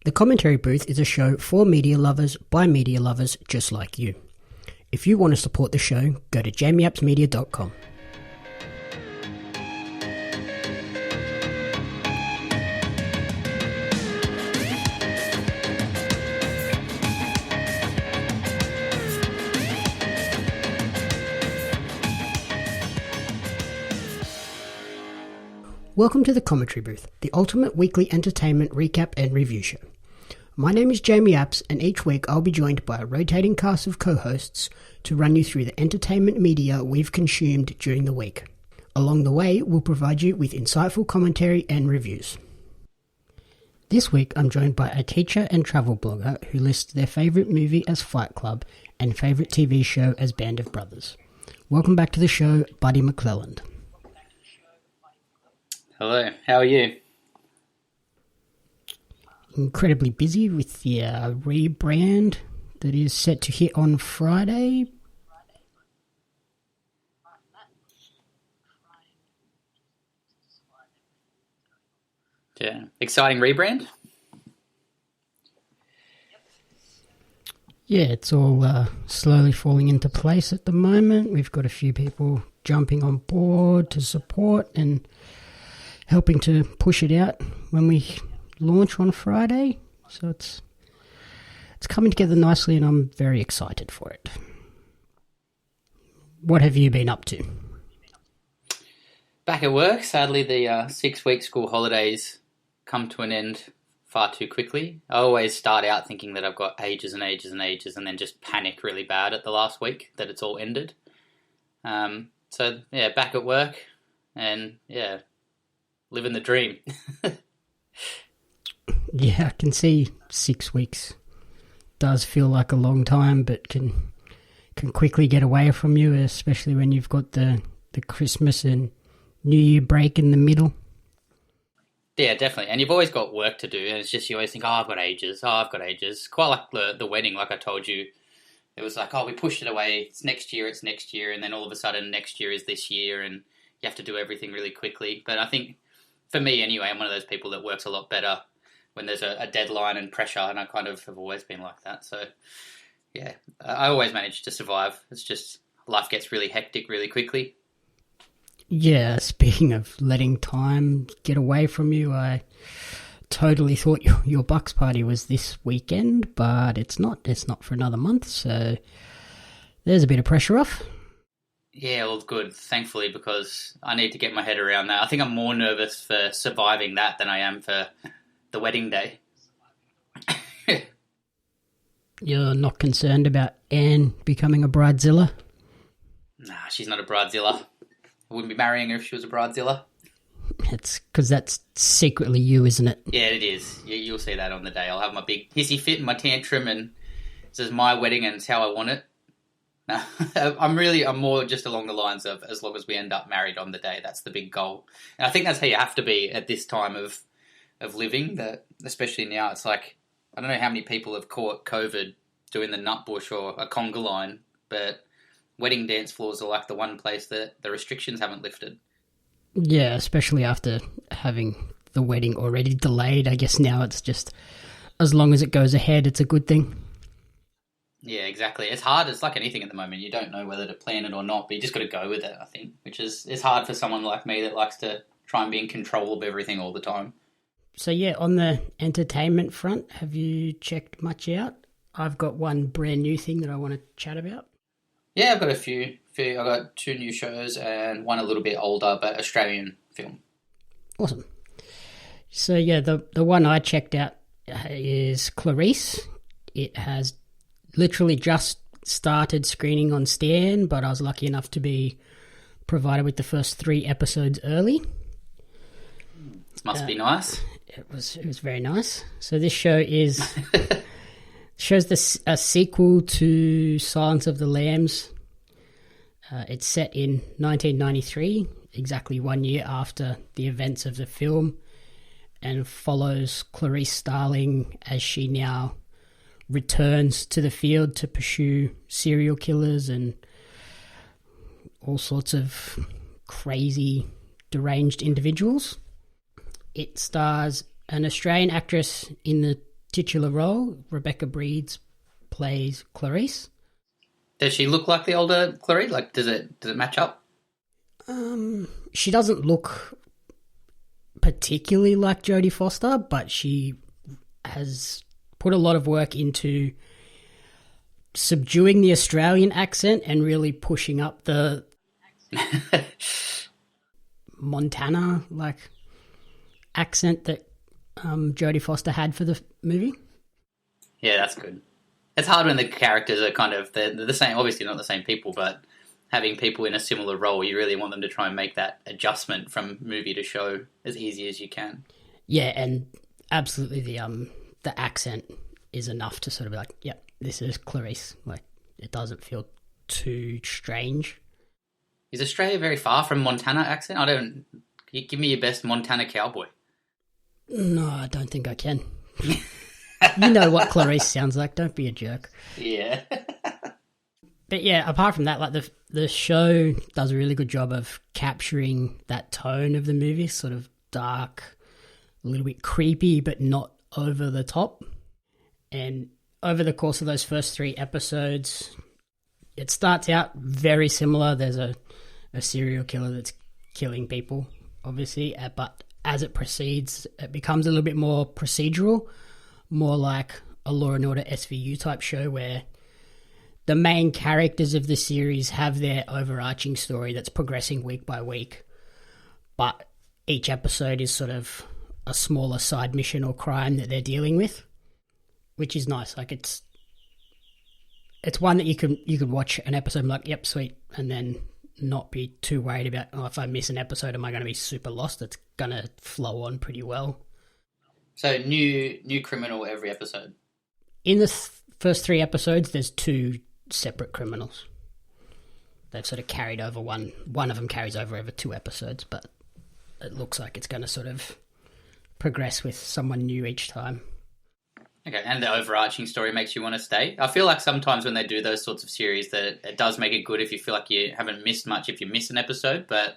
The Commentary Booth is a show for media lovers by media lovers just like you. If you want to support the show, go to jamieappsmedia.com. Welcome to the Commentary Booth, the ultimate weekly entertainment recap and review show. My name is Jamie Apps, and each week I'll be joined by a rotating cast of co-hosts to run you through the entertainment media we've consumed during the week. Along the way, we'll provide you with insightful commentary and reviews. This week I'm joined by a teacher and travel blogger who lists their favourite movie as Fight Club and favourite TV show as Band of Brothers. Welcome back to the show, Buddy McClelland. Hello, how are you? Incredibly busy with the rebrand that is set to hit on Friday. Yeah, exciting rebrand? Yeah, it's all slowly falling into place at the moment. We've got a few people jumping on board to support and helping to push it out when we launch on Friday. So it's coming together nicely and I'm very excited for it. What have you been up to? Back at work. Sadly, the 6-week school holidays come to an end far too quickly. I always start out thinking that I've got ages and ages and ages and then just panic really bad at the last week that it's all ended. So, back at work and, living the dream. Yeah, I can see 6 weeks does feel like a long time, but can quickly get away from you, especially when you've got the Christmas and New Year break in the middle. Yeah, definitely. And you've always got work to do, and it's just you always think, I've got ages. Quite like the wedding, like I told you. It was like, we pushed it away. It's next year, and then all of a sudden next year is this year, and you have to do everything really quickly. But I think, for me anyway, I'm one of those people that works a lot better when there's a deadline and pressure, and I kind of have always been like that. So, yeah, I always manage to survive. It's just life gets really hectic really quickly. Yeah, speaking of letting time get away from you, I totally thought your Bucks party was this weekend, but it's not. It's not for another month, so there's a bit of pressure off. Yeah, all good, thankfully, because I need to get my head around that. I think I'm more nervous for surviving that than I am for the wedding day. You're not concerned about Anne becoming a bridezilla? Nah, she's not a bridezilla. I wouldn't be marrying her if she was a bridezilla. It's because that's secretly you, isn't it? Yeah, it is. You'll see that on the day. I'll have my big hissy fit and my tantrum, and this is my wedding and it's how I want it. No, I'm more just along the lines of as long as we end up married on the day, that's the big goal. And I think that's how you have to be at this time of living, that especially now. It's like, I don't know how many people have caught COVID doing the nut bush or a conga line, but wedding dance floors are like the one place that the restrictions haven't lifted. Yeah, especially after having the wedding already delayed. I guess now it's just, as long as it goes ahead, it's a good thing. Yeah, exactly. It's hard. It's like anything at the moment. You don't know whether to plan it or not, but you just got to go with it, I think, which is hard for someone like me that likes to try and be in control of everything all the time. So, yeah, on the entertainment front, have you checked much out? I've got one brand new thing that I want to chat about. Yeah, I've got a few. I've got 2 new shows and one a little bit older, but Australian film. Awesome. So, yeah, the one I checked out is Clarice. It has literally just started screening on Stan, but I was lucky enough to be provided with the first 3 episodes early. Must be nice. It was very nice. So this show shows a sequel to Silence of the Lambs. It's set in 1993, exactly 1 year after the events of the film, and follows Clarice Starling as she now returns to the field to pursue serial killers and all sorts of crazy, deranged individuals. It stars an Australian actress in the titular role. Rebecca Breeds plays Clarice. Does she look like the older Clarice? Like, does it match up? She doesn't look particularly like Jodie Foster, but she has put a lot of work into subduing the Australian accent and really pushing up the Montana accent that Jodie Foster had for the movie. Yeah, that's good. It's hard when the characters are kind of they're the same. Obviously, not the same people, but having people in a similar role, you really want them to try and make that adjustment from movie to show as easy as you can. Yeah, and absolutely the accent is enough to sort of be like, yep, this is Clarice. Like, it doesn't feel too strange. Is Australia very far from Montana accent? Give me your best Montana cowboy. No, I don't think I can. You know what Clarice sounds like. Don't be a jerk. Yeah. But yeah, apart from that, like the show does a really good job of capturing that tone of the movie, sort of dark, a little bit creepy, but not over the top. And over the course of those first 3 episodes, it starts out very similar. There's a serial killer that's killing people, obviously, but as it proceeds, it becomes a little bit more procedural, more like a Law and Order SVU type show where the main characters of the series have their overarching story that's progressing week by week, but each episode is sort of a smaller side mission or crime that they're dealing with, which is nice. Like it's one that you could watch an episode and be like, yep, sweet, and then not be too worried about, oh, if I miss an episode, am I going to be super lost? It's going to flow on pretty well. So new criminal every episode. In the first 3 episodes, there's 2 separate criminals. They've sort of carried over one of them carries over 2 episodes, but it looks like it's going to sort of progress with someone new each time. Okay, and the overarching story makes you want to stay. I feel like sometimes when they do those sorts of series that it does make it good if you feel like you haven't missed much if you miss an episode, but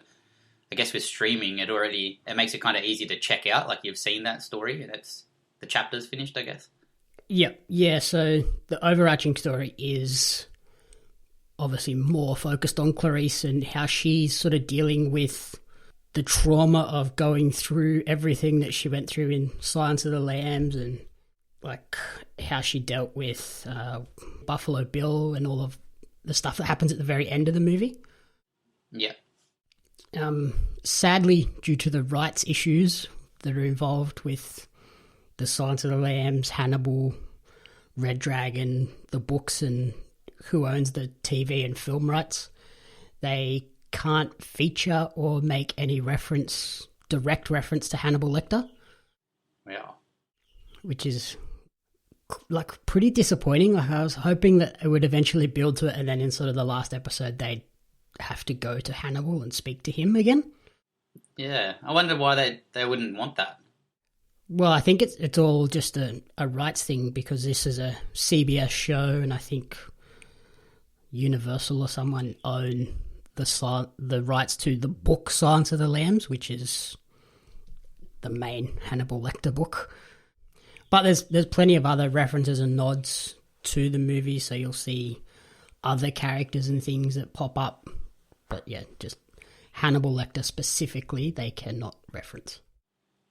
I guess with streaming it makes it kind of easy to check out, like you've seen that story and the chapter's finished, I guess. Yeah, so the overarching story is obviously more focused on Clarice and how she's sort of dealing with the trauma of going through everything that she went through in Silence of the Lambs and like how she dealt with Buffalo Bill and all of the stuff that happens at the very end of the movie. Yeah. Sadly, due to the rights issues that are involved with the Silence of the Lambs, Hannibal, Red Dragon, the books, and who owns the TV and film rights, they can't feature or make any direct reference to Hannibal Lecter. Yeah. Which is like pretty disappointing. Like I was hoping that it would eventually build to it, and then in sort of the last episode, they'd have to go to Hannibal and speak to him again. Yeah, I wonder why they wouldn't want that. Well, I think it's all just a rights thing because this is a CBS show, and I think Universal or someone own the rights to the book Silence of the Lambs, which is the main Hannibal Lecter book. But there's plenty of other references and nods to the movie, so you'll see other characters and things that pop up. But yeah, just Hannibal Lecter specifically, they cannot reference.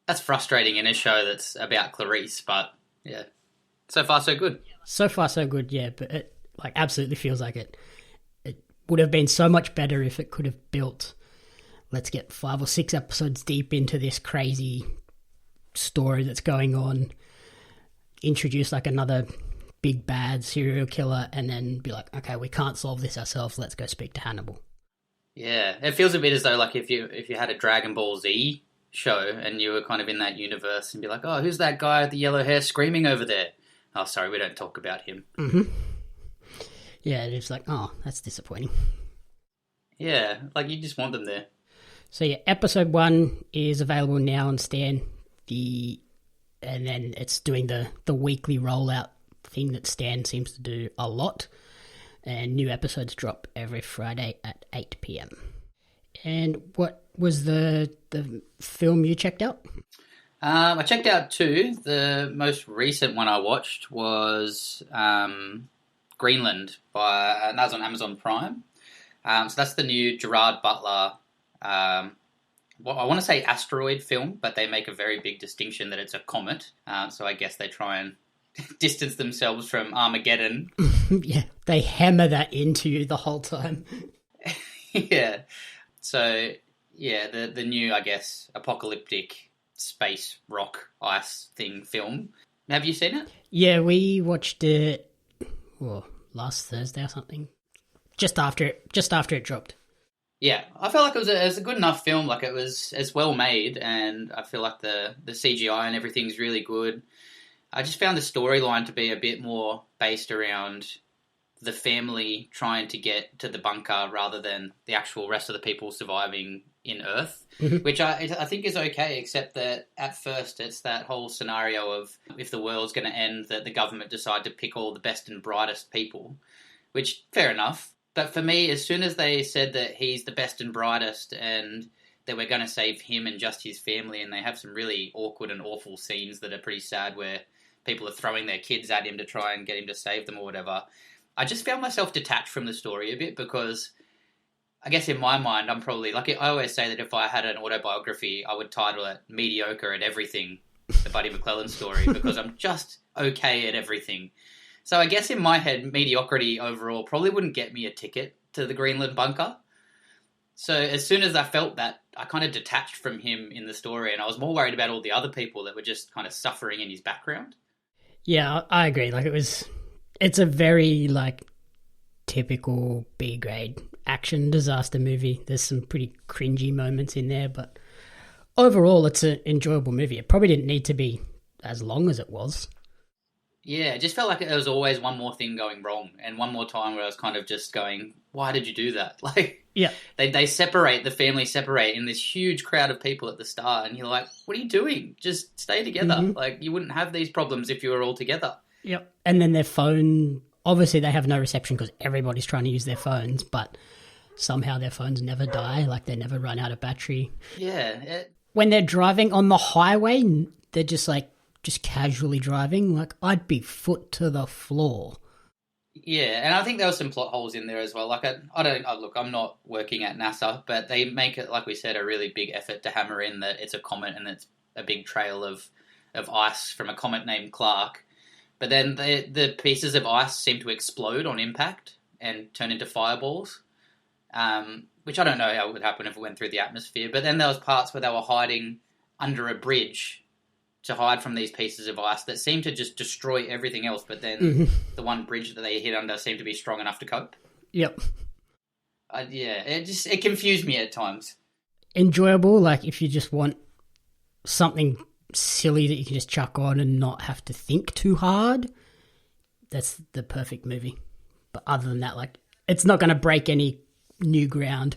That's frustrating in a show that's about Clarice, but yeah, so far so good. So far so good, yeah, but it like absolutely feels like it would have been so much better if it could have built, let's get 5 or 6 episodes deep into this crazy story that's going on, introduce like another big bad serial killer, and then be like, okay, we can't solve this ourselves, let's go speak to Hannibal. Yeah, it feels a bit as though like if you had a Dragon Ball Z show and you were kind of in that universe and be like, oh, who's that guy with the yellow hair screaming over there? Oh, sorry, we don't talk about him. Mm-hmm. Yeah, it's like, oh, that's disappointing. Yeah, like you just want them there. So yeah, episode 1 is available now on Stan. And then it's doing the weekly rollout thing that Stan seems to do a lot. And new episodes drop every Friday at 8 p.m. And what was the film you checked out? I checked out two. The most recent one I watched was Greenland and that was on Amazon Prime. So that's the new Gerard Butler. Well, I want to say asteroid film, but they make a very big distinction that it's a comet. So I guess they try and distance themselves from Armageddon. Yeah, they hammer that into you the whole time. Yeah. So yeah, the new, I guess, apocalyptic space rock ice thing film. Have you seen it? Yeah, we watched it last Thursday or something. Just after it dropped. Yeah, I felt like it was a good enough film. Like it's well made, and I feel like the CGI and everything's really good. I just found the storyline to be a bit more based around the family trying to get to the bunker rather than the actual rest of the people surviving in Earth, which I think is okay, except that at first it's that whole scenario of if the world's going to end, that the government decide to pick all the best and brightest people, which, fair enough. But for me, as soon as they said that he's the best and brightest and that we're going to save him and just his family, and they have some really awkward and awful scenes that are pretty sad where people are throwing their kids at him to try and get him to save them or whatever, I just found myself detached from the story a bit because I guess in my mind, I'm probably, like I always say that if I had an autobiography, I would title it Mediocre at Everything, the Buddy McClelland story, because I'm just okay at everything. So I guess in my head, mediocrity overall probably wouldn't get me a ticket to the Greenland bunker. So as soon as I felt that, I kind of detached from him in the story, and I was more worried about all the other people that were just kind of suffering in his background. Yeah, I agree. Like it's a very typical B-grade action disaster movie. There's some pretty cringy moments in there, but overall it's an enjoyable movie. It probably didn't need to be as long as it was. Yeah, it just felt like there was always one more thing going wrong and one more time where I was kind of just going, why did you do that? Yeah, they separate, the family separate in this huge crowd of people at the start, and you're like, what are you doing? Just stay together. Mm-hmm. You wouldn't have these problems if you were all together. Yep. And then their phone, obviously they have no reception because everybody's trying to use their phones, but somehow their phones never die, they never run out of battery. Yeah. When they're driving on the highway, they're just casually driving. I'd be foot to the floor. Yeah, and I think there were some plot holes in there as well. I'm not working at NASA, but they make it, like we said, a really big effort to hammer in that it's a comet and it's a big trail of ice from a comet named Clark. But then the pieces of ice seem to explode on impact and turn into fireballs, which I don't know how it would happen if it went through the atmosphere. But then there was parts where they were hiding under a bridge to hide from these pieces of ice that seemed to just destroy everything else, but then the one bridge that they hid under seemed to be strong enough to cope. Yep. It confused me at times. Enjoyable, if you just want something silly that you can just chuck on and not have to think too hard, that's the perfect movie. But other than that, it's not going to break any new ground.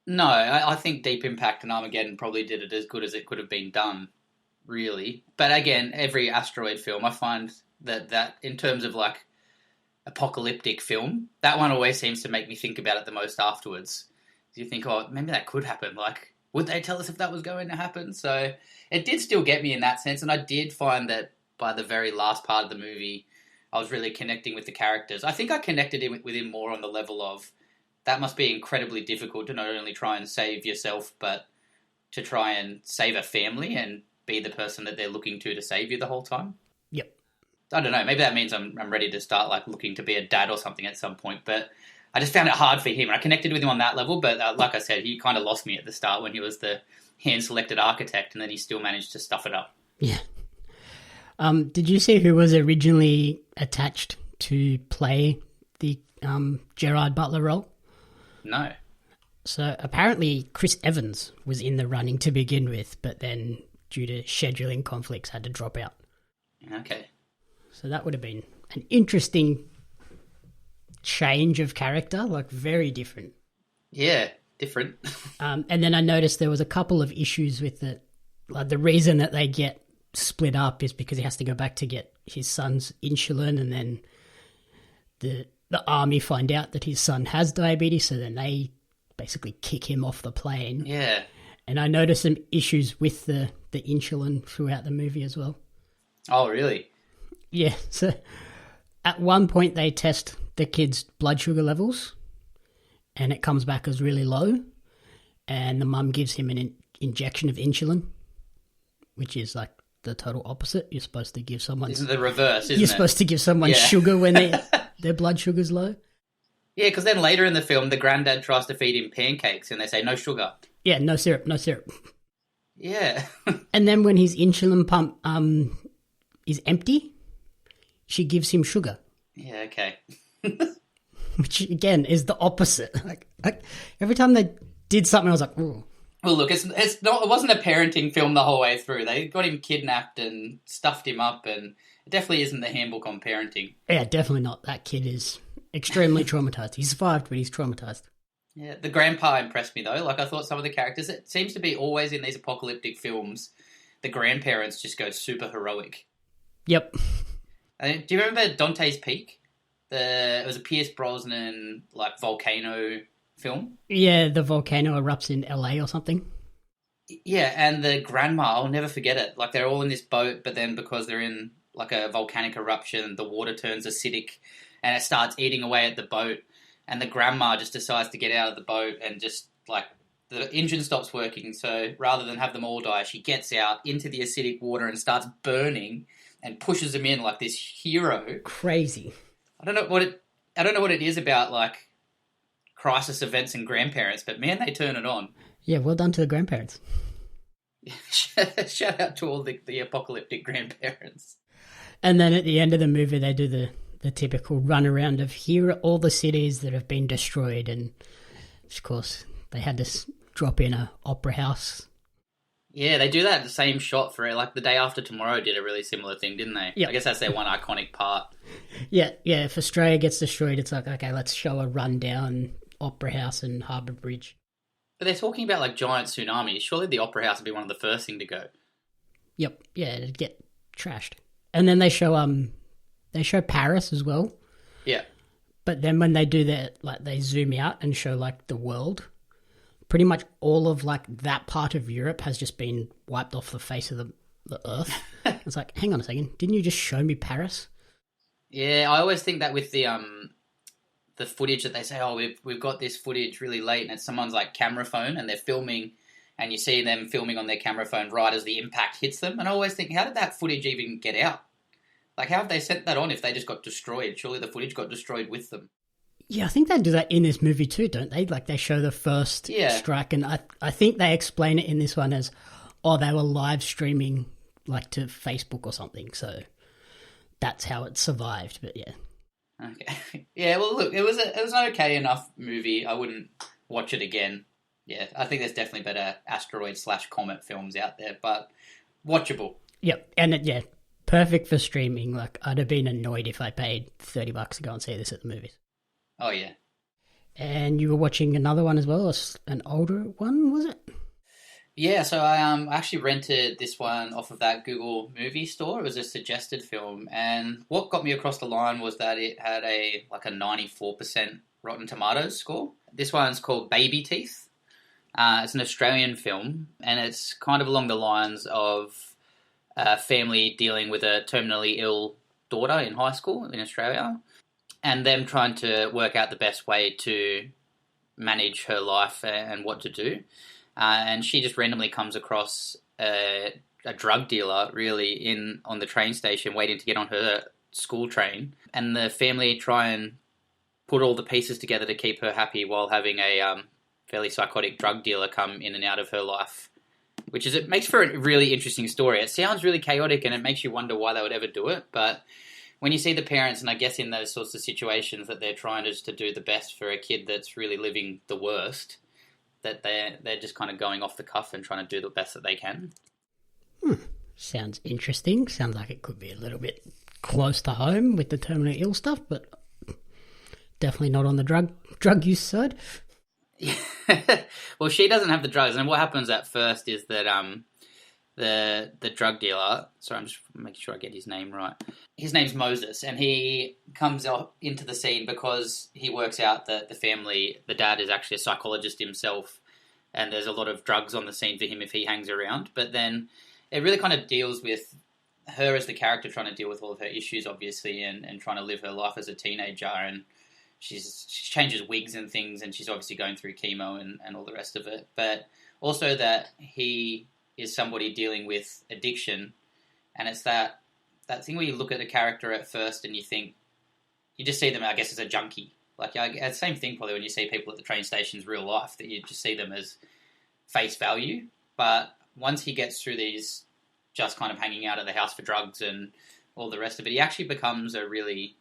No, I think Deep Impact and Armageddon probably did it as good as it could have been done, really. But again, every asteroid film, I find that in terms of apocalyptic film, that one always seems to make me think about it the most afterwards. You think, oh, maybe that could happen. Would they tell us if that was going to happen? So it did still get me in that sense, and I did find that by the very last part of the movie, I was really connecting with the characters. I think I connected with him more on the level of that must be incredibly difficult to not only try and save yourself, but to try and save a family and be the person that they're looking to save you the whole time. Yep. I don't know. Maybe that means I'm ready to start looking to be a dad or something at some point. But I just found it hard for him. I connected with him on that level. But like I said, he kind of lost me at the start when he was the hand-selected architect, and then he still managed to stuff it up. Yeah. Did you see who was originally attached to play the Gerard Butler role? No. So apparently Chris Evans was in the running to begin with, but then due to scheduling conflicts had to drop out. Okay. So that would have been an interesting change of character, very different. Yeah, different. And then I noticed there was a couple of issues with it. The reason that they get split up is because he has to go back to get his son's insulin, and then the army find out that his son has diabetes, so then they basically kick him off the plane. Yeah. And I noticed some issues with the the insulin throughout the movie as well. Oh, really? Yeah, so at one point they test the kid's blood sugar levels and it comes back as really low, and the mum gives him an injection of insulin, which is like the total opposite. You're supposed to give someone... Isn't the reverse, isn't it? You're supposed to give someone sugar when their blood sugar's low. Yeah, because then later in the film, the granddad tries to feed him pancakes and they say, no sugar. Yeah, no syrup, no syrup. Yeah. And then when his insulin pump is empty, she gives him sugar. Yeah, okay. Which, again, is the opposite. Like every time they did something, I was like, ooh. Well, look, it wasn't a parenting film the whole way through. They got him kidnapped and stuffed him up, and it definitely isn't the handbook on parenting. Yeah, definitely not. That kid is extremely traumatized. He survived, but he's traumatized. Yeah, the grandpa impressed me, though. Like, I thought some of the characters, it seems to be always in these apocalyptic films, the grandparents just go super heroic. Yep. Do you remember Dante's Peak? It was a Pierce Brosnan, like, volcano film. Yeah, the volcano erupts in LA or something. Yeah, and the grandma, I'll never forget it. Like, they're all in this boat, but then because they're in, like, a volcanic eruption, the water turns acidic, and it starts eating away at the boat. And the grandma just decides to get out of the boat and just, like, the engine stops working. So rather than have them all die, she gets out into the acidic water and starts burning and pushes them in like this hero. Crazy. I don't know what it is about, like, crisis events and grandparents, but man, they turn it on. Yeah, well done to the grandparents. Shout out to all the apocalyptic grandparents. And then at the end of the movie, they do the typical runaround of here are all the cities that have been destroyed, and of course they had to drop in a opera house. Yeah, they do that the same shot for it. Like, The Day After Tomorrow did a really similar thing, didn't they? Yep. I guess that's their one iconic part. Yeah. If Australia gets destroyed, it's like, okay, let's show a rundown opera house and Harbour Bridge. But they're talking about, like, giant tsunamis. Surely the opera house would be one of the first thing to go. Yep. Yeah, it'd get trashed. And then they show Paris as well. Yeah. But then when they do that, like, they zoom out and show, like, the world, pretty much all of, like, that part of Europe has just been wiped off the face of the earth. It's like, hang on a second, didn't you just show me Paris? Yeah, I always think that with the footage that they say, oh, we've got this footage really late, and it's someone's, like, camera phone, and they're filming, and you see them filming on their camera phone right as the impact hits them. And I always think, how did that footage even get out? Like, how have they sent that on if they just got destroyed? Surely the footage got destroyed with them. Yeah, I think they do that in this movie too, don't they? Like, they show the first strike, and I think they explain it in this one as, oh, they were live streaming, like, to Facebook or something, so that's how it survived, but yeah. Okay. Yeah, well, look, it was an okay enough movie. I wouldn't watch it again. Yeah, I think there's definitely better asteroid/comet films out there, but watchable. Yep, and perfect for streaming. Like, I'd have been annoyed if I paid $30 to go and see this at the movies. Oh, yeah. And you were watching another one as well, an older one, was it? Yeah, so I actually rented this one off of that Google movie store. It was a suggested film, and what got me across the line was that it had a 94% Rotten Tomatoes score. This one's called Baby Teeth. It's an Australian film, and it's kind of along the lines of a family dealing with a terminally ill daughter in high school in Australia, and them trying to work out the best way to manage her life and what to do. And she just randomly comes across a drug dealer, really, on the train station, waiting to get on her school train. And the family try and put all the pieces together to keep her happy while having a fairly psychotic drug dealer come in and out of her life. It makes for a really interesting story. It sounds really chaotic, and it makes you wonder why they would ever do it. But when you see the parents, and I guess in those sorts of situations that they're trying to do the best for a kid that's really living the worst, that they're just kind of going off the cuff and trying to do the best that they can. Sounds interesting. Sounds like it could be a little bit close to home with the terminally ill stuff, but definitely not on the drug use side. Well, she doesn't have the drugs, and what happens at first is that the drug dealer, sorry, I'm just making sure I get his name right. His name's Moses, and he comes up into the scene because he works out that the family, the dad is actually a psychologist himself, and there's a lot of drugs on the scene for him if he hangs around. But then it really kind of deals with her as the character trying to deal with all of her issues, obviously, and trying to live her life as a teenager. And she changes wigs and things, and she's obviously going through chemo and all the rest of it. But also that he is somebody dealing with addiction, and it's that thing where you look at a character at first and you think, you just see them, I guess, as a junkie. Like, the same thing probably when you see people at the train stations real life, that you just see them as face value. But once he gets through these just kind of hanging out at the house for drugs and all the rest of it, he actually becomes a really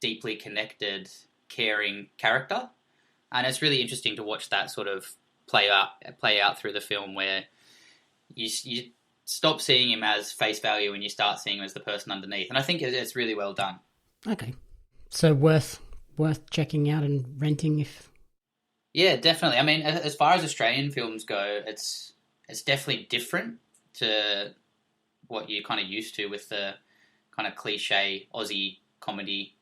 deeply connected, caring character. And it's really interesting to watch that sort of play out through the film, where you stop seeing him as face value and you start seeing him as the person underneath. And I think it's really well done. Okay. So worth checking out and renting if... Yeah, definitely. I mean, as far as Australian films go, it's definitely different to what you're kind of used to with the kind of cliche Aussie comedy,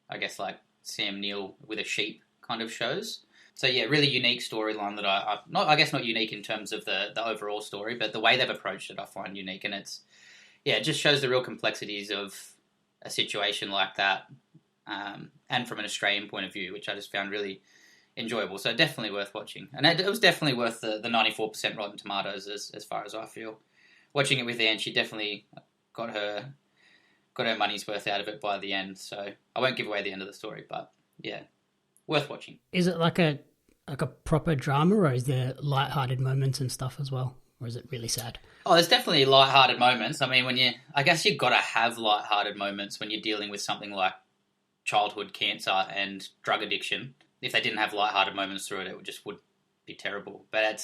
I guess, like Sam Neill with a sheep kind of shows. So yeah, really unique storyline that I guess not unique in terms of the overall story, but the way they've approached it I find unique, and it just shows the real complexities of a situation like that, and from an Australian point of view, which I just found really enjoyable. So definitely worth watching, and it was definitely worth the 94% Rotten Tomatoes as far as I feel. Watching it with Anne, she definitely got her money's worth out of it by the end. So I won't give away the end of the story, but yeah, worth watching. Is it like a proper drama, or is there lighthearted moments and stuff as well, or is it really sad? Oh, there's definitely lighthearted moments. I mean, I guess you've got to have lighthearted moments when you're dealing with something like childhood cancer and drug addiction. If they didn't have lighthearted moments through it, it would be terrible. But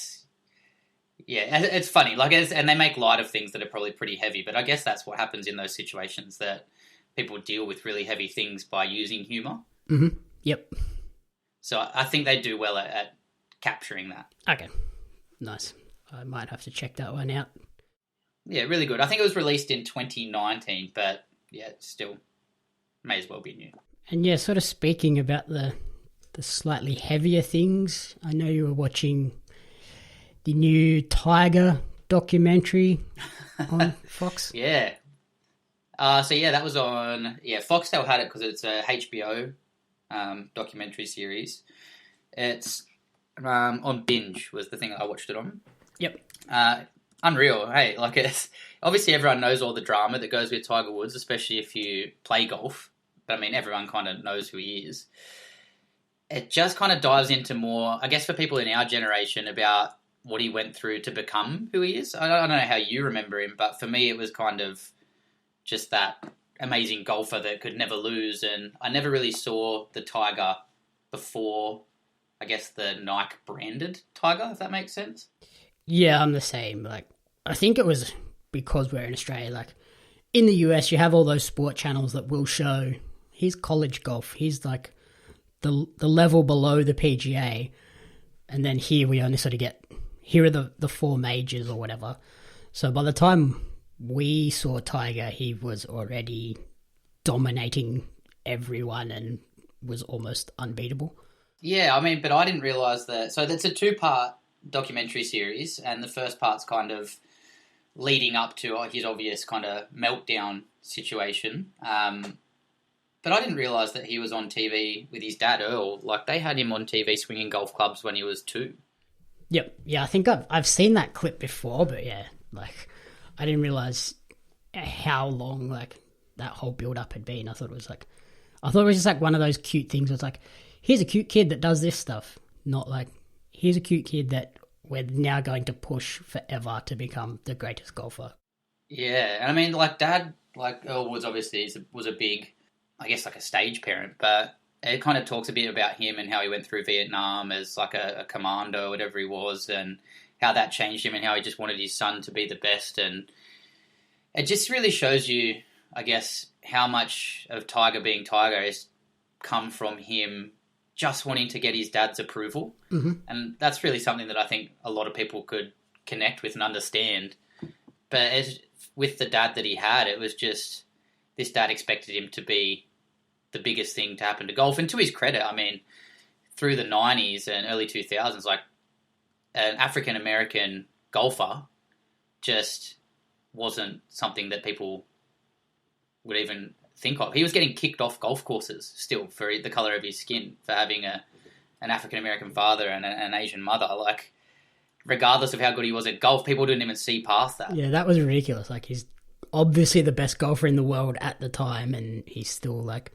it's funny. And they make light of things that are probably pretty heavy. But I guess that's what happens in those situations, that people deal with really heavy things by using humour. Mm-hmm. Yep. So I think they do well at capturing that. Okay. Nice. I might have to check that one out. Yeah, really good. I think it was released in 2019, but yeah, still may as well be new. And yeah, sort of speaking about the slightly heavier things, I know you were watching the new Tiger documentary on Fox. Yeah. That was on... Yeah, Foxtel had it because it's a HBO documentary series. It's on Binge was the thing I watched it on. Yep. Unreal. Hey, it's... Obviously, everyone knows all the drama that goes with Tiger Woods, especially if you play golf. But, I mean, everyone kind of knows who he is. It just kind of dives into more, I guess, for people in our generation, about what he went through to become who he is. I don't know how you remember him, but for me, it was kind of just that amazing golfer that could never lose. And I never really saw the Tiger before, I guess, the Nike branded Tiger, if that makes sense. Yeah, I'm the same. I think it was because we're in Australia. In the US, you have all those sport channels that will show he's college golf. He's like the level below the PGA. And then here we only sort of get, here are the four majors or whatever. So by the time we saw Tiger, he was already dominating everyone and was almost unbeatable. Yeah, I mean, but I didn't realise that. So that's a 2-part documentary series, and the first part's kind of leading up to his obvious kind of meltdown situation. But I didn't realise that he was on TV with his dad, Earl. They had him on TV swinging golf clubs when he was 2. Yep. Yeah, I think I've seen that clip before, but yeah, I didn't realise how long, that whole build-up had been. I thought it was just one of those cute things. It's here's a cute kid that does this stuff. Not here's a cute kid that we're now going to push forever to become the greatest golfer. Yeah, and I mean, Dad, Earl Woods obviously was a big, I guess, a stage parent, but it kind of talks a bit about him and how he went through Vietnam as a commando, whatever he was, and how that changed him and how he just wanted his son to be the best. And it just really shows you, I guess, how much of Tiger being Tiger has come from him just wanting to get his dad's approval. Mm-hmm. And that's really something that I think a lot of people could connect with and understand. But with the dad that he had, it was just, this dad expected him to be the biggest thing to happen to golf. And to his credit, I mean, through the 90s and early 2000s, an African-American golfer just wasn't something that people would even think of. He was getting kicked off golf courses still for the colour of his skin, for having an African-American father and an Asian mother. Like, regardless of how good he was at golf, people didn't even see past that. Yeah, that was ridiculous. Like, he's obviously the best golfer in the world at the time, and he still, like,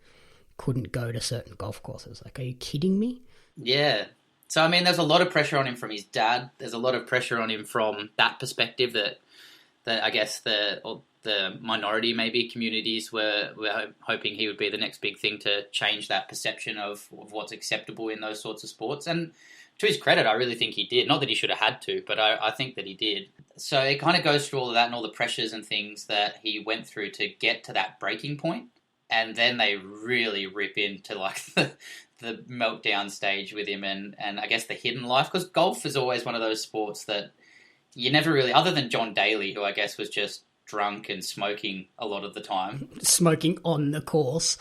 couldn't go to certain golf courses. Like, are you kidding me? Yeah. So, I mean, there's a lot of pressure on him from his dad. There's a lot of pressure on him from that perspective that I guess the minority, maybe, communities were hoping he would be the next big thing to change that perception of what's acceptable in those sorts of sports. And to his credit, I really think he did. Not that he should have had to, but I think that he did. So it kind of goes through all of that and all the pressures and things that he went through to get to that breaking point. And then they really rip into, like, the meltdown stage with him and I guess the hidden life. Because golf is always one of those sports that you never really, other than John Daly, who I guess was just drunk and smoking a lot of the time. Smoking on the course.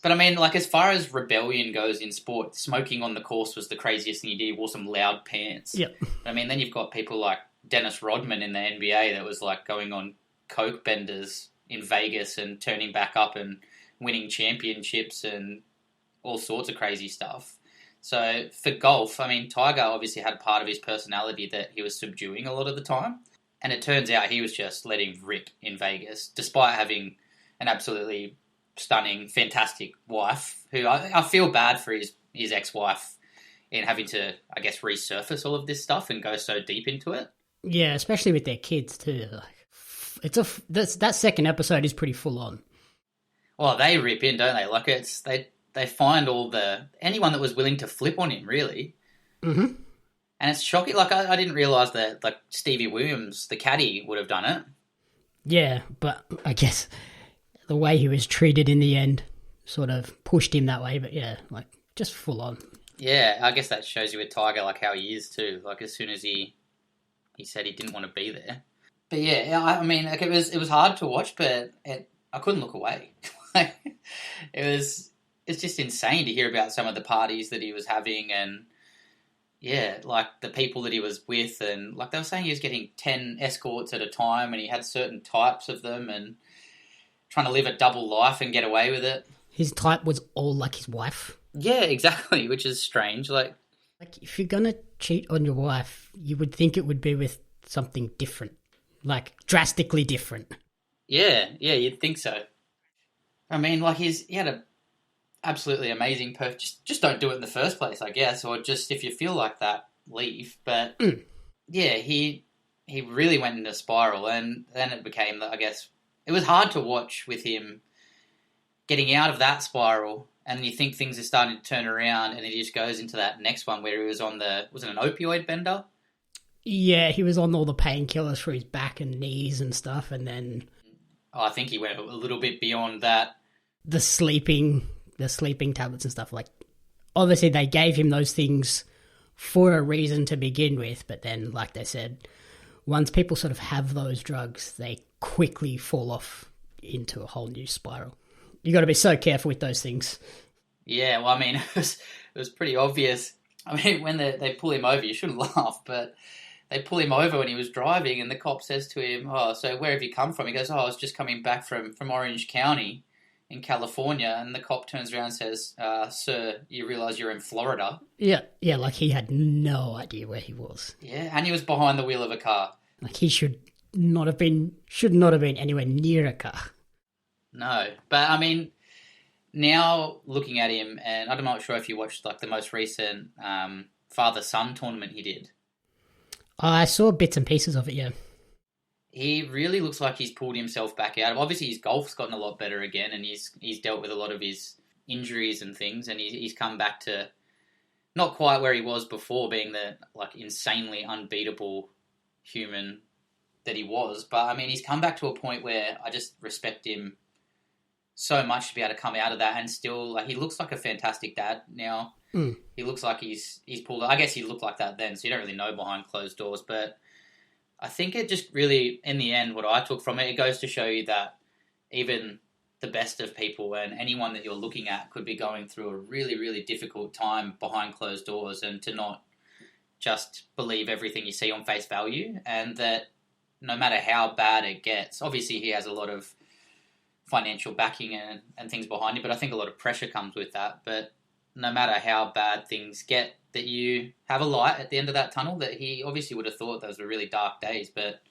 But I mean, like, as far as rebellion goes in sport, smoking on the course was the craziest thing he did. He wore some loud pants. Yep. I mean, then you've got people like Dennis Rodman in the NBA that was, like, going on coke benders in Vegas and turning back up and winning championships and all sorts of crazy stuff. So for golf, I mean, Tiger obviously had part of his personality that he was subduing a lot of the time. And it turns out he was just letting rip in Vegas, despite having an absolutely stunning, fantastic wife, who I feel bad for his ex-wife in having to, I guess, resurface all of this stuff and go so deep into it. Yeah, especially with their kids too. Like, that second episode is pretty full on. Well, they rip in, don't they? Like, they find anyone that was willing to flip on him, really. Mm-hmm. And it's shocking. Like, I didn't realise that, like, Stevie Williams, the caddy, would have done it. Yeah, but I guess the way he was treated in the end sort of pushed him that way. But yeah, like, just full on. Yeah, I guess that shows you with Tiger, like, how he is too. Like, as soon as he said he didn't want to be there. But yeah, I mean, like, it was hard to watch, but I couldn't look away. It's just insane to hear about some of the parties that he was having and, yeah, like the people that he was with. And like they were saying, he was getting 10 escorts at a time and he had certain types of them and trying to live a double life and get away with it. His type was all like his wife. Yeah, exactly, which is strange. Like if you're going to cheat on your wife, you would think it would be with something different, like drastically different. Yeah, you'd think so. I mean, like he had a absolutely amazing just don't do it in the first place, I guess, or just if you feel like that, leave. But yeah, he really went into a spiral, and then it became, I guess, it was hard to watch with him getting out of that spiral, and you think things are starting to turn around, and he just goes into that next one where he was on was it an opioid bender? Yeah, he was on all the painkillers for his back and knees and stuff, and then I think he went a little bit beyond that. The sleeping tablets and stuff. Like, obviously they gave him those things for a reason to begin with, but then, like they said, once people sort of have those drugs, they quickly fall off into a whole new spiral. You got to be so careful with those things. Yeah, well, I mean, it was pretty obvious. I mean, when they pull him over, you shouldn't laugh, but they pull him over when he was driving, and the cop says to him, "Oh, so where have you come from?" He goes, "Oh, I was just coming back from Orange County in California." And the cop turns around and says, "Sir, you realise you're in Florida?" Yeah, like he had no idea where he was. Yeah, and he was behind the wheel of a car. Like he should not have been anywhere near a car. No, but I mean, now looking at him, and I'm not sure if you watched like the most recent father-son tournament he did. I saw bits and pieces of it, yeah. He really looks like he's pulled himself back out. Obviously, his golf's gotten a lot better again, and he's dealt with a lot of his injuries and things, and he's come back to not quite where he was before, being the like insanely unbeatable human that he was. But I mean, he's come back to a point where I just respect him so much to be able to come out of that and still, like, he looks like a fantastic dad now. He looks like he's pulled. I guess he looked like that then, so you don't really know behind closed doors, but I think it just really, in the end, what I took from it, it goes to show you that even the best of people and anyone that you're looking at could be going through a really, really difficult time behind closed doors, and to not just believe everything you see on face value, and that no matter how bad it gets, obviously he has a lot of financial backing and things behind you, but I think a lot of pressure comes with that. But no matter how bad things get, that you have a light at the end of that tunnel, that he obviously would have thought those were really dark days, but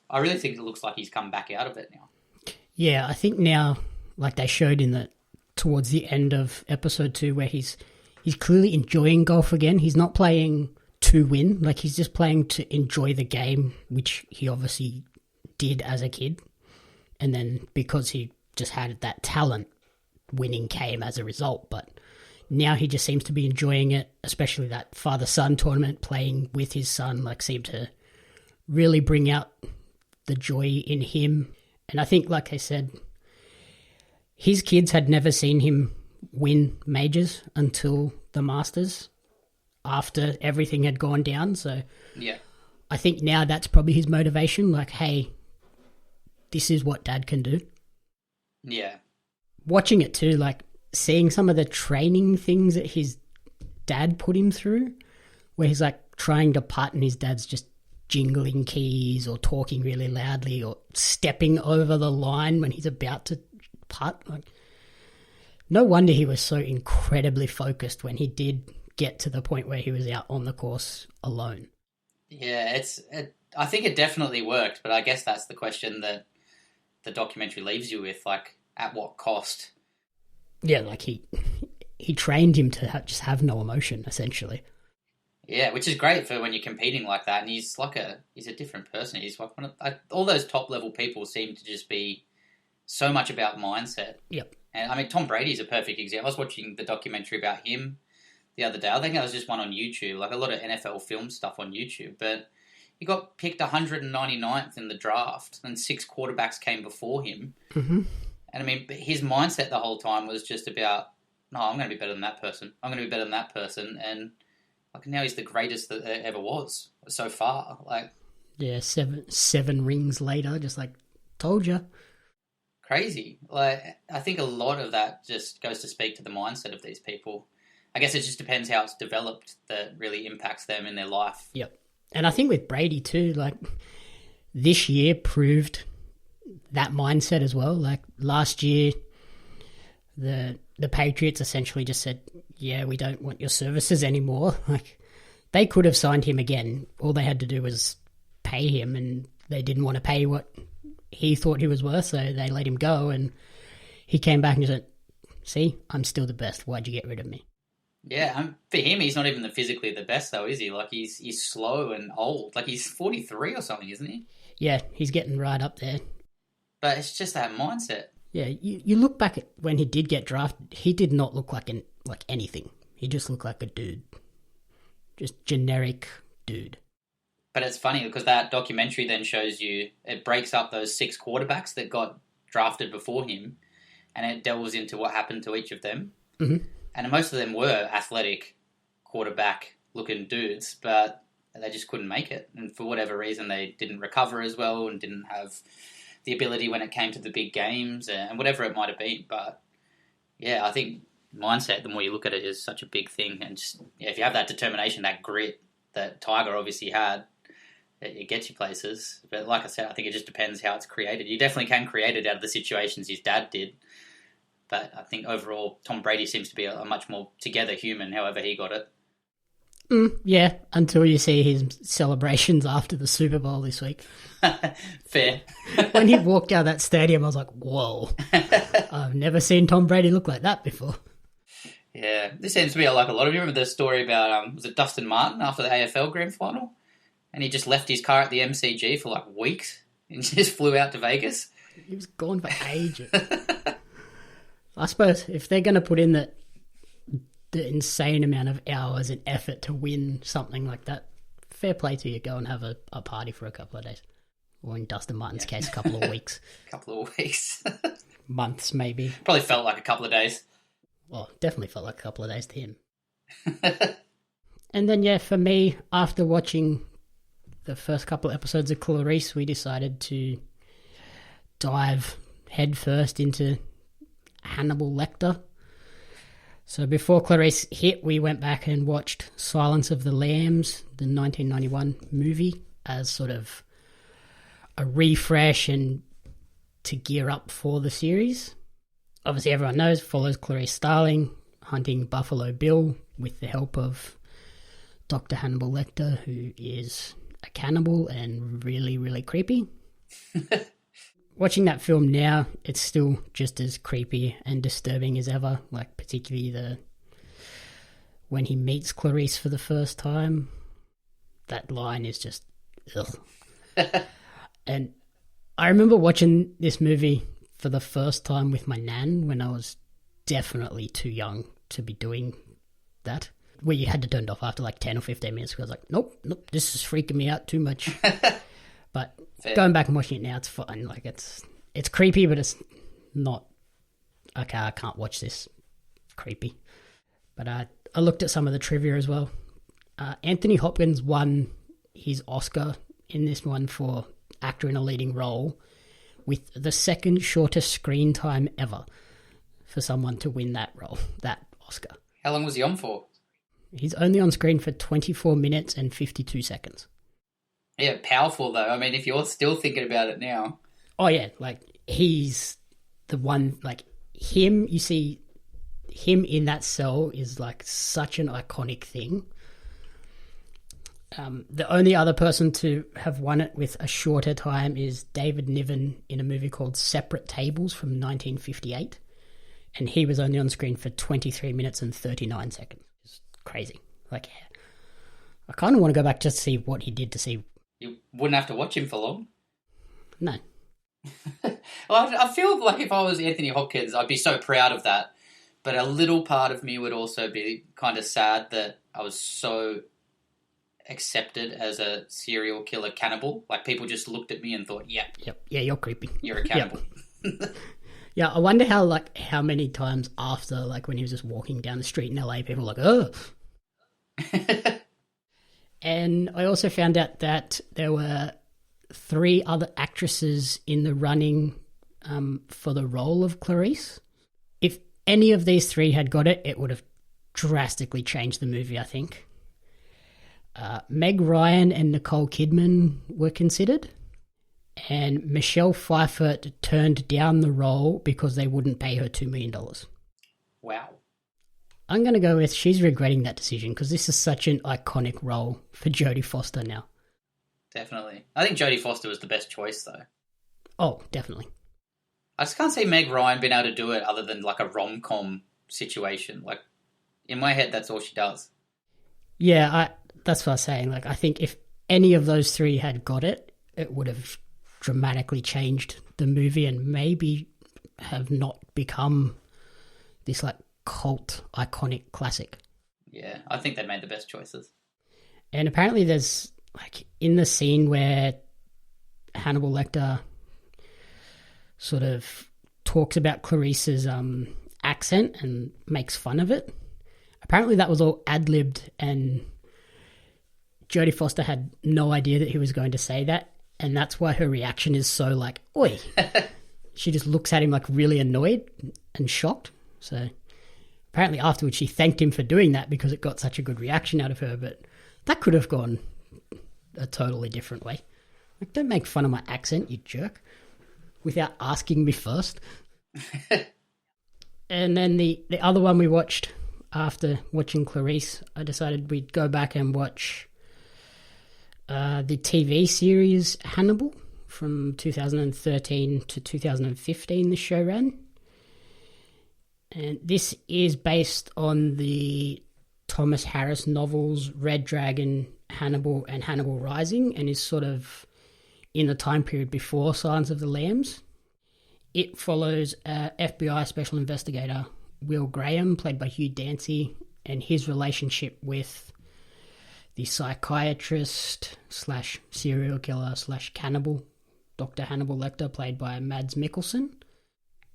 I really think it looks like he's come back out of it now. Yeah, I think now, like they showed towards the end of episode 2, where he's clearly enjoying golf again. He's not playing to win, like he's just playing to enjoy the game, which he obviously did as a kid. And then because he just had that talent, winning came as a result. But now he just seems to be enjoying it, especially that father-son tournament, playing with his son, like seemed to really bring out the joy in him. And I think, like I said, his kids had never seen him win majors until the Masters, after everything had gone down. So yeah, I think now that's probably his motivation, like, hey, this is what Dad can do. Yeah. Watching it too, like seeing some of the training things that his dad put him through, where he's like trying to putt and his dad's just jingling keys or talking really loudly or stepping over the line when he's about to putt. Like, no wonder he was so incredibly focused when he did get to the point where he was out on the course alone. Yeah, I think it definitely worked, but I guess that's the question that the documentary leaves you with, like, at what cost? Yeah, like he trained him to just have no emotion, essentially. Yeah, which is great for when you're competing like that, and he's a different person. He's like all those top level people seem to just be so much about mindset. Yep. And I mean, Tom Brady's a perfect example. I was watching the documentary about him the other day. I think that was just one on YouTube, like a lot of NFL film stuff on YouTube. But he got picked 199th in the draft, and 6 quarterbacks came before him. Mm-hmm. And I mean, his mindset the whole time was just about, no, I'm going to be better than that person. I'm going to be better than that person. And like now he's the greatest that there ever was so far. Like, yeah, seven rings later, just like, told you. Crazy. Like, I think a lot of that just goes to speak to the mindset of these people. I guess it just depends how it's developed that really impacts them in their life. Yep. And I think with Brady too, like this year proved that mindset as well. Like last year, the Patriots essentially just said, yeah, we don't want your services anymore. Like they could have signed him again. All they had to do was pay him, and they didn't want to pay what he thought he was worth, so they let him go, and he came back and said, see, I'm still the best. Why'd you get rid of me? Yeah, for him, he's not even physically the best, though, is he? Like, he's slow and old. Like, he's 43 or something, isn't he? Yeah, he's getting right up there. But it's just that mindset. Yeah, you look back at when he did get drafted, he did not look like anything. He just looked like a dude. Just generic dude. But it's funny because that documentary then shows you, it breaks up those 6 quarterbacks that got drafted before him, and it delves into what happened to each of them. Mm-hmm. And most of them were athletic, quarterback-looking dudes, but they just couldn't make it. And for whatever reason, they didn't recover as well and didn't have the ability when it came to the big games and whatever it might have been. But, yeah, I think mindset, the more you look at it, is such a big thing. And just, yeah, if you have that determination, that grit that Tiger obviously had, it gets you places. But like I said, I think it just depends how it's created. You definitely can create it out of the situations his dad did. But I think overall, Tom Brady seems to be a much more together human, however he got it. Yeah, until you see his celebrations after the Super Bowl this week. Fair. When he walked out of that stadium, I was like, whoa. I've never seen Tom Brady look like that before. Yeah, this seems to be like a lot of you. Remember the story about, was it Dustin Martin after the AFL Grand Final? And he just left his car at the MCG for like weeks and just flew out to Vegas. He was gone for ages. I suppose if they're going to put in the insane amount of hours and effort to win something like that, fair play to you. Go and have a party for a couple of days. Or in Dustin Martin's case, a couple of weeks. Couple of weeks. Months, maybe. Probably felt like a couple of days. Well, definitely felt like a couple of days to him. And then, yeah, for me, after watching the first couple of episodes of Clarice, we decided to dive headfirst into Hannibal Lecter. So before Clarice hit, we went back and watched Silence of the Lambs, the 1991 movie, as sort of a refresh and to gear up for the series. Obviously, everyone knows, follows Clarice Starling hunting Buffalo Bill with the help of Dr. Hannibal Lecter, who is a cannibal and really, really creepy. Watching that film now, it's still just as creepy and disturbing as ever, like particularly when he meets Clarice for the first time. That line is just ugh. And I remember watching this movie for the first time with my nan when I was definitely too young to be doing that. Where you had to turn it off after like 10 or 15 minutes because I was like, nope, this is freaking me out too much. But fair. Going back and watching it now, it's fine. Like it's creepy, but it's not, okay, I can't watch this. It's creepy. But I looked at some of the trivia as well. Anthony Hopkins won his Oscar in this one for actor in a leading role with the second shortest screen time ever for someone to win that role, that Oscar. How long was he on for? He's only on screen for 24 minutes and 52 seconds. Yeah, powerful though. I mean, if you're still thinking about it now. Oh yeah, like he's the one, like him, you see him in that cell is like such an iconic thing. The only other person to have won it with a shorter time is David Niven in a movie called Separate Tables from 1958. And he was only on screen for 23 minutes and 39 seconds. It's crazy. Like, I kind of want to go back just to see what he did to see. You wouldn't have to watch him for long. No. Well, I feel like if I was Anthony Hopkins, I'd be so proud of that. But a little part of me would also be kind of sad that I was so accepted as a serial killer cannibal. Like, people just looked at me and thought, yep, yeah, you're creepy. You're a cannibal. Yep. Yeah, I wonder how many times after, like when he was just walking down the street in LA, people were like, oh. And I also found out that there were 3 other actresses in the running for the role of Clarice. If any of these 3 had got it, it would have drastically changed the movie, I think. Meg Ryan and Nicole Kidman were considered. And Michelle Pfeiffer turned down the role because they wouldn't pay her $2 million. Wow. I'm going to go with she's regretting that decision because this is such an iconic role for Jodie Foster now. Definitely. I think Jodie Foster was the best choice, though. Oh, definitely. I just can't see Meg Ryan being able to do it other than like a rom-com situation. Like, in my head, that's all she does. Yeah, that's what I was saying. Like, I think if any of those 3 had got it, it would have dramatically changed the movie and maybe have not become this like cult iconic classic. Yeah, I think they made the best choices. And apparently there's like in the scene where Hannibal Lecter sort of talks about Clarice's accent and makes fun of it. Apparently that was all ad-libbed and Jodie Foster had no idea that he was going to say that. And that's why her reaction is so like, oi. She just looks at him like really annoyed and shocked. So apparently afterwards she thanked him for doing that because it got such a good reaction out of her. But that could have gone a totally different way. Like, don't make fun of my accent, you jerk, without asking me first. And then the other one we watched after watching Clarice, I decided we'd go back and watch the TV series Hannibal from 2013 to 2015, the show ran. And this is based on the Thomas Harris novels Red Dragon, Hannibal, and Hannibal Rising, and is sort of in the time period before Silence of the Lambs. It follows FBI Special Investigator Will Graham, played by Hugh Dancy, and his relationship with the psychiatrist / serial killer / cannibal, Dr. Hannibal Lecter, played by Mads Mikkelsen.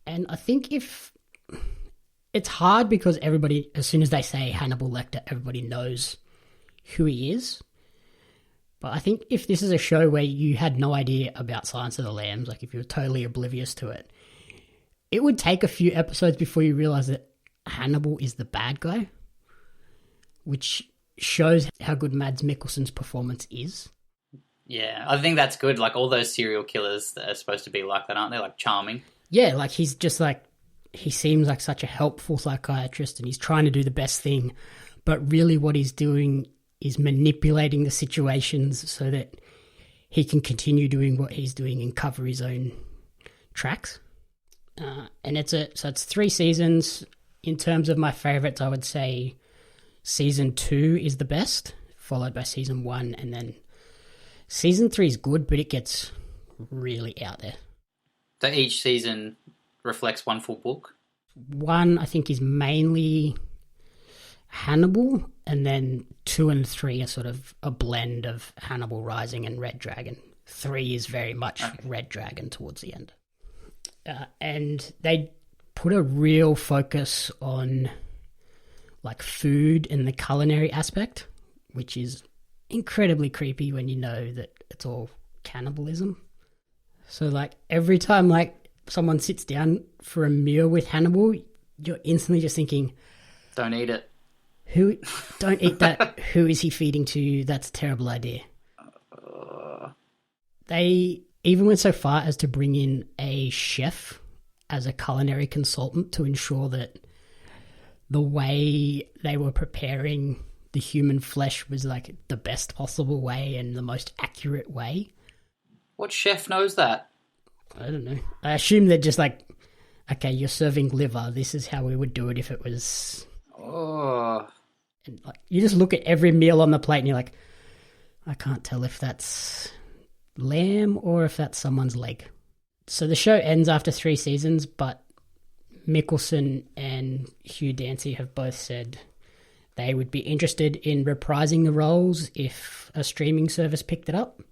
And I think if it's hard because everybody, as soon as they say Hannibal Lecter, everybody knows who he is. But I think if this is a show where you had no idea about Silence of the Lambs, like if you were totally oblivious to it, it would take a few episodes before you realize that Hannibal is the bad guy, which shows how good Mads Mikkelsen's performance is. Yeah, I think that's good. Like all those serial killers that are supposed to be like that, aren't they? Like charming. Yeah, like he's just like, he seems like such a helpful psychiatrist and he's trying to do the best thing. But really what he's doing is manipulating the situations so that he can continue doing what he's doing and cover his own tracks. And it's 3 seasons. In terms of my favourites, I would say season 2 is the best, followed by season 1, and then season 3 is good, but it gets really out there. So each season reflects one full book? 1, I think, is mainly Hannibal, and then 2 and 3 are sort of a blend of Hannibal Rising and Red Dragon. 3 is very much Red Dragon towards the end. And they put a real focus on like food and the culinary aspect, which is incredibly creepy when you know that it's all cannibalism. So like every time like someone sits down for a meal with Hannibal, you're instantly just thinking, don't eat it. Don't eat that. Who is he feeding to? That's a terrible idea. They even went so far as to bring in a chef as a culinary consultant to ensure that the way they were preparing the human flesh was like the best possible way and the most accurate way. What chef knows that? I don't know. I assume they're just like, okay, you're serving liver. This is how we would do it if it was... Oh. And like, you just look at every meal on the plate and you're like, I can't tell if that's lamb or if that's someone's leg. So the show ends after 3 seasons, but Mickelson and Hugh Dancy have both said they would be interested in reprising the roles if a streaming service picked it up.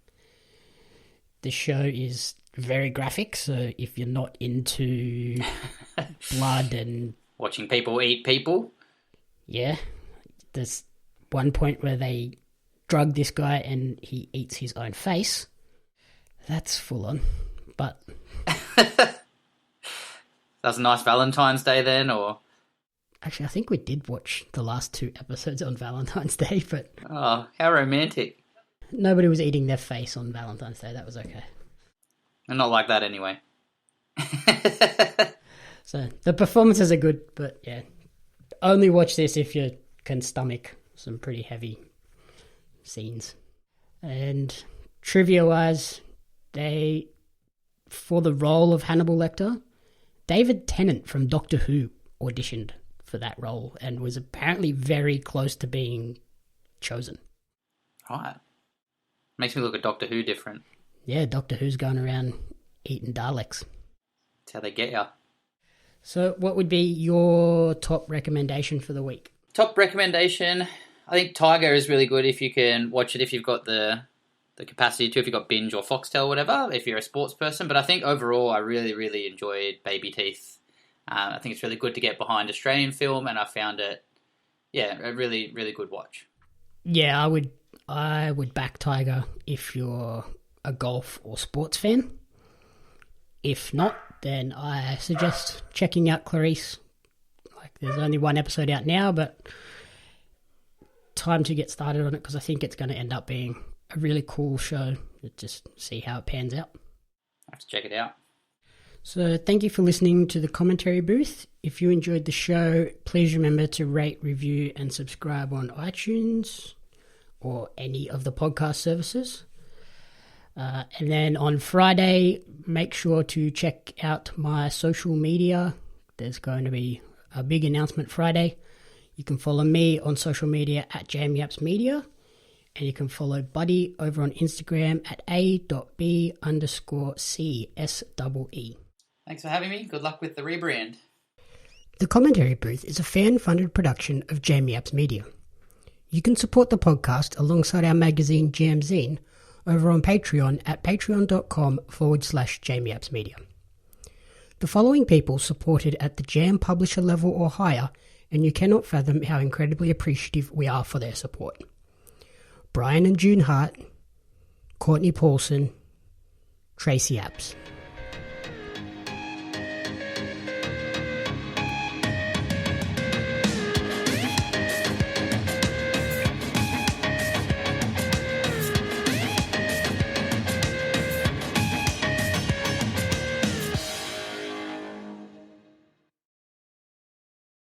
The show is very graphic, so if you're not into blood and... watching people eat people? Yeah. There's one point where they drug this guy and he eats his own face. That's full on. But that's a nice Valentine's Day then, or? Actually, I think we did watch the last 2 episodes on Valentine's Day, but oh, how romantic! Nobody was eating their face on Valentine's Day. That was okay. And not like that anyway. So the performances are good, but yeah, only watch this if you can stomach some pretty heavy scenes. And trivia-wise, for the role of Hannibal Lecter, David Tennant from Doctor Who auditioned for that role and was apparently very close to being chosen. Right. Makes me look at Doctor Who different. Yeah, Doctor Who's going around eating Daleks. That's how they get you. So what would be your top recommendation for the week? Top recommendation, I think Tiger is really good if you can watch it, if you've got the capacity to, if you've got Binge or Foxtel or whatever, if you're a sports person. But I think overall I really, really enjoyed Baby Teeth. I think it's really good to get behind Australian film, and I found it, a really, really good watch. Yeah, I would back Tiger if you're a golf or sports fan. If not, then I suggest checking out Clarice. Like, there's only 1 episode out now, but time to get started on it because I think it's going to end up being a really cool show. Just see how it pans out. I have to check it out. So thank you for listening to the commentary booth. If you enjoyed the show, please remember to rate, review, and subscribe on iTunes or any of the podcast services. And then on Friday, make sure to check out my social media. There's going to be a big announcement Friday. You can follow me on social media at JamYapsMedia. And you can follow Buddy over on Instagram at a.b_CSEE. Thanks for having me. Good luck with the rebrand. The Commentary Booth is a fan-funded production of Jamie Apps Media. You can support the podcast alongside our magazine Jam Zine over on Patreon at patreon.com/Jamie Apps Media. The following people supported at the Jam publisher level or higher, and you cannot fathom how incredibly appreciative we are for their support. Brian and June Hart, Courtney Paulson, Tracy Apps.